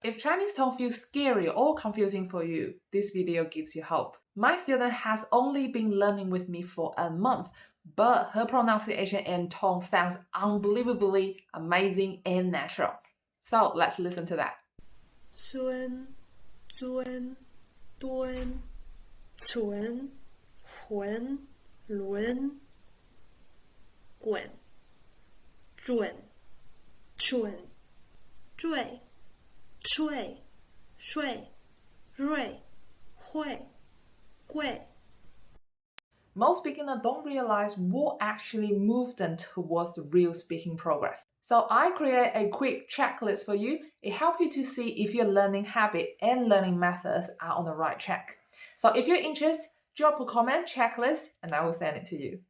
If Chinese tone feels scary or confusing for you, this video gives you hope. My student has only been learning with me for a month, but her pronunciation and tone sounds unbelievably amazing and natural. So let's listen to that. 尊、尊、敦、存、浑、轮、滚、准、准、坠、脆、睡、锐、会、贵。 Most beginners don't realize what actually moves them towards the real speaking progress. So I create a quick checklist for you. It helps you to see if your learning habit and learning methods are on the right track. So if you're interested, drop a comment checklist and I will send it to you.